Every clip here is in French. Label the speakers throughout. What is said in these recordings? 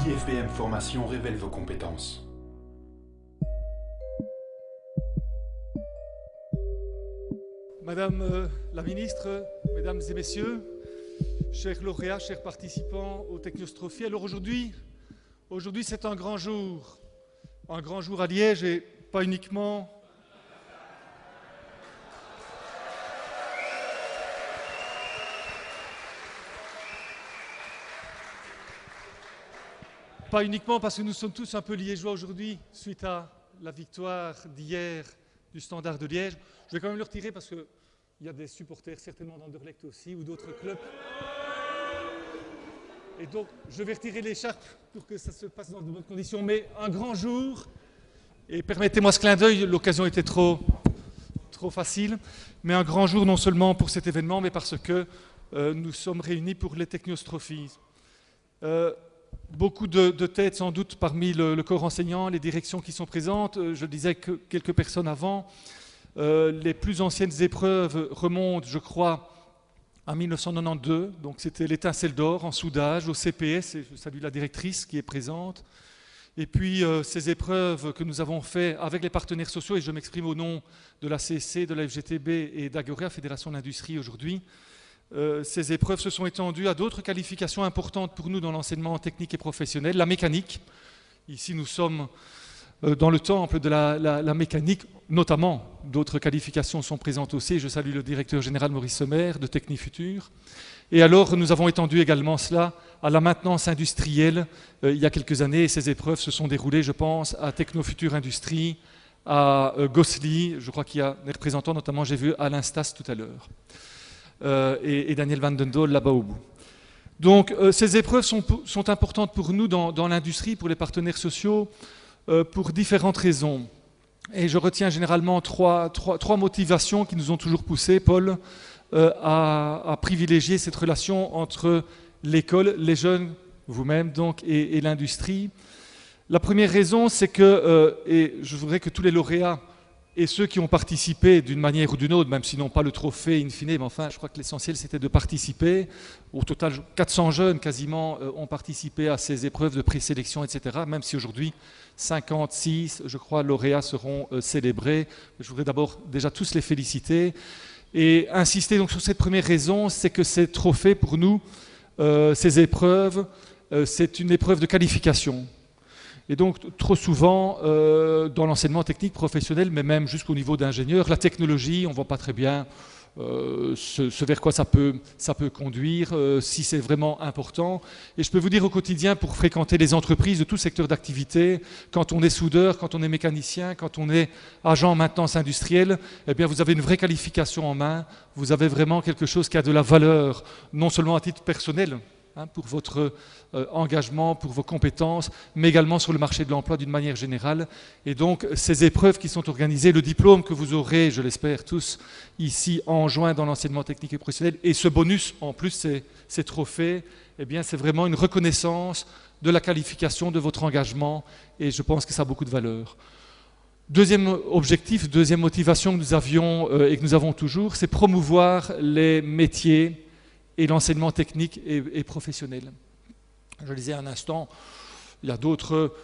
Speaker 1: IFBM Formation révèle vos compétences.
Speaker 2: Madame la ministre, mesdames et messieurs, chers lauréats, chers participants au Technios Trophy. Alors aujourd'hui c'est un grand jour à Liège et pas uniquement parce que nous sommes tous un peu liégeois aujourd'hui suite à la victoire d'hier du Standard de Liège. Je vais quand même le retirer parce qu'il y a des supporters certainement d'Anderlecht aussi ou d'autres clubs. Et donc je vais retirer l'écharpe pour que ça se passe dans de bonnes conditions. Mais un grand jour, et permettez-moi ce clin d'œil, l'occasion était trop facile, mais un grand jour non seulement pour cet événement, mais parce que nous sommes réunis pour les Technios Trophies. Beaucoup de têtes sans doute parmi le corps enseignant, les directions qui sont présentes. Je disais que quelques personnes avant. Les plus anciennes épreuves remontent, je crois, à 1992. Donc c'était l'étincelle d'or en soudage au CPS. Et je salue la directrice qui est présente. Et puis ces épreuves que nous avons faites avec les partenaires sociaux, et je m'exprime au nom de la CSC, de la FGTB et d'Agoria, Fédération de l'Industrie aujourd'hui. Ces épreuves se sont étendues à d'autres qualifications importantes pour nous dans l'enseignement technique et professionnel, la mécanique. Ici, nous sommes dans le temple de la mécanique, notamment. D'autres qualifications sont présentes aussi. Je salue le directeur général Maurice Sommer de Technifutur. Et alors, nous avons étendu également cela à la maintenance industrielle il y a quelques années. Et ces épreuves se sont déroulées, je pense, à Technofutur Industrie, à Gossely. Je crois qu'il y a des représentants, notamment j'ai vu Alain Stas tout à l'heure. Et Daniel Van den Doel là-bas au bout. Donc ces épreuves sont importantes pour nous dans l'industrie, pour les partenaires sociaux, pour différentes raisons. Et je retiens généralement trois motivations qui nous ont toujours poussés, Paul, à privilégier cette relation entre l'école, les jeunes, vous-même donc, et l'industrie. La première raison, c'est que, et je voudrais que tous les lauréats et ceux qui ont participé d'une manière ou d'une autre, même s'ils n'ont pas le trophée in fine, mais enfin, je crois que l'essentiel c'était de participer. Au total, 400 jeunes quasiment ont participé à ces épreuves de présélection, etc. Même si aujourd'hui, 56, je crois, lauréats seront célébrés. Je voudrais d'abord déjà tous les féliciter et insister donc sur cette première raison, c'est que ces trophées pour nous, ces épreuves, c'est une épreuve de qualification. Et donc, trop souvent, dans l'enseignement technique professionnel, mais même jusqu'au niveau d'ingénieur, la technologie, on ne voit pas très bien ce vers quoi ça peut conduire, si c'est vraiment important. Et je peux vous dire au quotidien, pour fréquenter les entreprises de tout secteur d'activité, quand on est soudeur, quand on est mécanicien, quand on est agent en maintenance industrielle, eh bien, vous avez une vraie qualification en main, vous avez vraiment quelque chose qui a de la valeur, non seulement à titre personnel, pour votre engagement, pour vos compétences, mais également sur le marché de l'emploi d'une manière générale. Et donc, ces épreuves qui sont organisées, le diplôme que vous aurez, je l'espère tous, ici en juin dans l'enseignement technique et professionnel, et ce bonus, en plus, ces trophées, eh bien, c'est vraiment une reconnaissance de la qualification de votre engagement, et je pense que ça a beaucoup de valeur. Deuxième objectif, deuxième motivation que nous avions et que nous avons toujours, c'est promouvoir les métiers et l'enseignement technique et professionnel. Je le disais un instant, il y a d'autres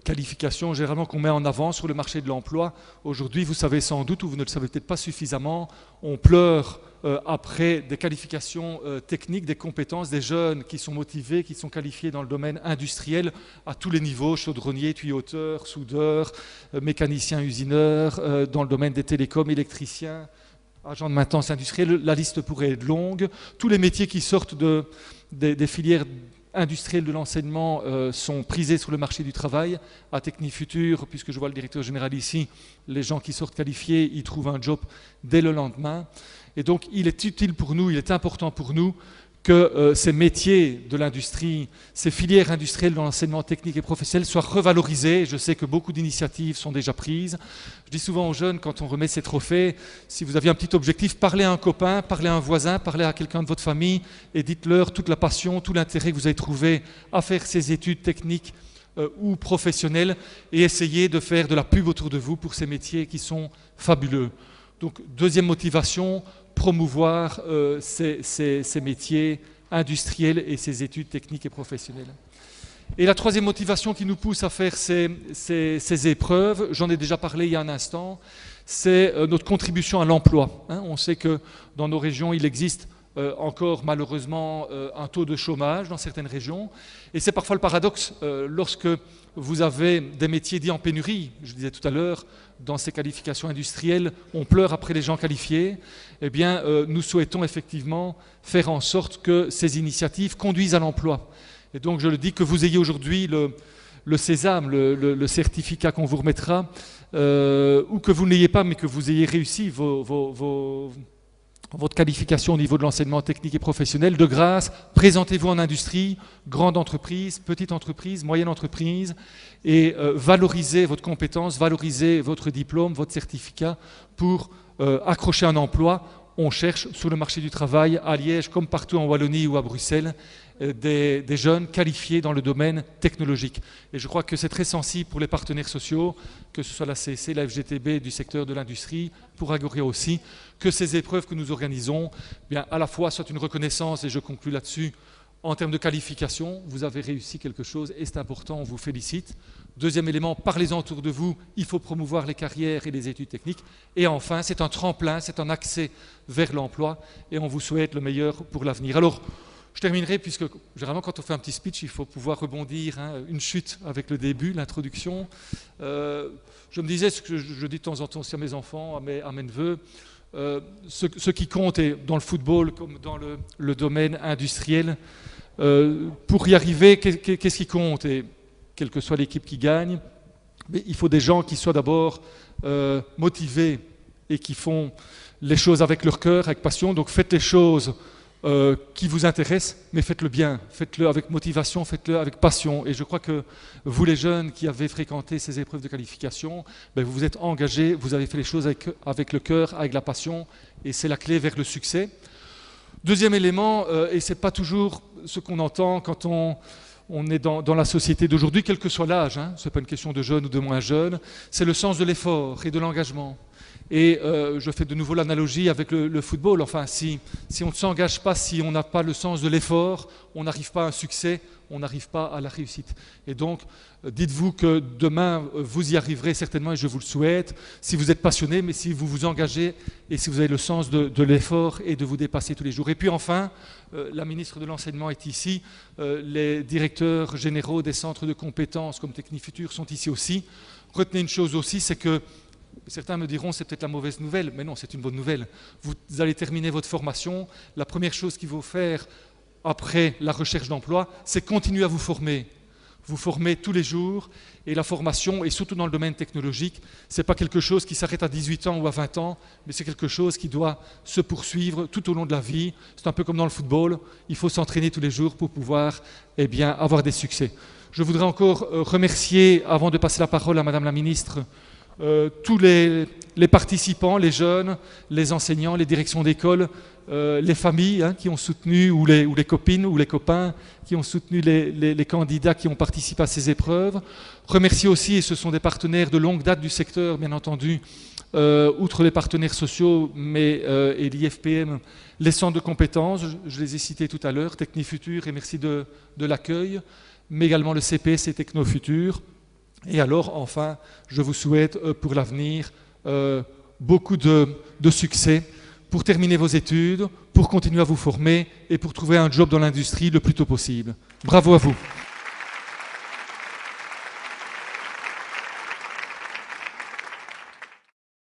Speaker 2: qualifications généralement qu'on met en avant sur le marché de l'emploi. Aujourd'hui, vous savez sans doute, ou vous ne le savez peut-être pas suffisamment, on pleure après des qualifications techniques, des compétences, des jeunes qui sont motivés, qui sont qualifiés dans le domaine industriel à tous les niveaux, chaudronnier, tuyauteur, soudeur, mécanicien, usineur, dans le domaine des télécoms, électricien, agents de maintenance industrielle, la liste pourrait être longue. Tous les métiers qui sortent des filières industrielles de l'enseignement sont prisés sur le marché du travail. À Technifutur, puisque je vois le directeur général ici, les gens qui sortent qualifiés, ils trouvent un job dès le lendemain. Et donc, il est utile pour nous, il est important pour nous que ces métiers de l'industrie, ces filières industrielles dans l'enseignement technique et professionnel soient revalorisées. Je sais que beaucoup d'initiatives sont déjà prises. Je dis souvent aux jeunes, quand on remet ces trophées, si vous aviez un petit objectif, parlez à un copain, parlez à un voisin, parlez à quelqu'un de votre famille et dites-leur toute la passion, tout l'intérêt que vous avez trouvé à faire ces études techniques ou professionnelles et essayez de faire de la pub autour de vous pour ces métiers qui sont fabuleux. Donc, deuxième motivation, promouvoir ces métiers industriels et ces études techniques et professionnelles. Et la troisième motivation qui nous pousse à faire ces épreuves, j'en ai déjà parlé il y a un instant, c'est notre contribution à l'emploi. On sait que dans nos régions, il existe encore malheureusement un taux de chômage dans certaines régions. Et c'est parfois le paradoxe lorsque vous avez des métiers dits en pénurie. Je disais tout à l'heure, dans ces qualifications industrielles, on pleure après les gens qualifiés. Eh bien, nous souhaitons effectivement faire en sorte que ces initiatives conduisent à l'emploi. Et donc, je le dis, que vous ayez aujourd'hui le sésame, le certificat qu'on vous remettra, ou que vous ne l'ayez pas, mais que vous ayez réussi votre qualification au niveau de l'enseignement technique et professionnel, de grâce, présentez-vous en industrie, grande entreprise, petite entreprise, moyenne entreprise, et valorisez votre compétence, valorisez votre diplôme, votre certificat pour accrocher un emploi. On cherche sur le marché du travail, à Liège, comme partout en Wallonie ou à Bruxelles, des jeunes qualifiés dans le domaine technologique. Et je crois que c'est très sensible pour les partenaires sociaux, que ce soit la CSC, la FGTB du secteur de l'industrie, pour Agoria aussi, que ces épreuves que nous organisons, bien, à la fois soient une reconnaissance, et je conclus là-dessus, en termes de qualification, vous avez réussi quelque chose et c'est important, on vous félicite. Deuxième élément, parlez-en autour de vous, il faut promouvoir les carrières et les études techniques. Et enfin, c'est un tremplin, c'est un accès vers l'emploi et on vous souhaite le meilleur pour l'avenir. Alors, je terminerai puisque généralement quand on fait un petit speech, il faut pouvoir rebondir, une chute avec le début, l'introduction. Je me disais ce que je dis de temps en temps aussi à mes enfants, à mes neveux, ce qui compte est dans le football comme dans le domaine industriel. Pour y arriver, qu'est-ce qui compte? Et quelle que soit l'équipe qui gagne, mais il faut des gens qui soient d'abord motivés et qui font les choses avec leur cœur, avec passion. Donc faites les choses qui vous intéressent, mais faites-le bien, faites-le avec motivation, faites-le avec passion. Et je crois que vous les jeunes qui avez fréquenté ces épreuves de qualification, ben vous vous êtes engagés, vous avez fait les choses avec le cœur, avec la passion, et c'est la clé vers le succès. Deuxième élément, et ce n'est pas toujours ce qu'on entend quand on est dans la société d'aujourd'hui, quel que soit l'âge, ce n'est pas une question de jeune ou de moins jeune, c'est le sens de l'effort et de l'engagement. Et je fais de nouveau l'analogie avec le football. Enfin, si on ne s'engage pas, si on n'a pas le sens de l'effort, on n'arrive pas à un succès, on n'arrive pas à la réussite. Et donc, dites-vous que demain, vous y arriverez certainement, et je vous le souhaite, si vous êtes passionné, mais si vous vous engagez et si vous avez le sens de l'effort et de vous dépasser tous les jours. Et puis enfin, la ministre de l'Enseignement est ici, les directeurs généraux des centres de compétences comme Technifutur sont ici aussi. Retenez une chose aussi, c'est que certains me diront c'est peut-être la mauvaise nouvelle, mais non, c'est une bonne nouvelle. Vous allez terminer votre formation. La première chose qu'il faut faire après la recherche d'emploi, c'est continuer à vous former. Vous formez tous les jours et la formation, et surtout dans le domaine technologique, ce n'est pas quelque chose qui s'arrête à 18 ans ou à 20 ans, mais c'est quelque chose qui doit se poursuivre tout au long de la vie. C'est un peu comme dans le football, il faut s'entraîner tous les jours pour pouvoir avoir des succès. Je voudrais encore remercier, avant de passer la parole à Madame la Ministre, tous les participants, les jeunes, les enseignants, les directions d'école, les familles qui ont soutenu, ou les copines ou les copains qui ont soutenu les candidats qui ont participé à ces épreuves. Remercier aussi, et ce sont des partenaires de longue date du secteur, bien entendu, outre les partenaires sociaux et l'IFPM, les centres de compétences, je les ai cités tout à l'heure, Technifutur, et merci de l'accueil, mais également le CPS et Technofutur. Et alors, enfin, je vous souhaite pour l'avenir beaucoup de succès pour terminer vos études, pour continuer à vous former et pour trouver un job dans l'industrie le plus tôt possible. Bravo à vous.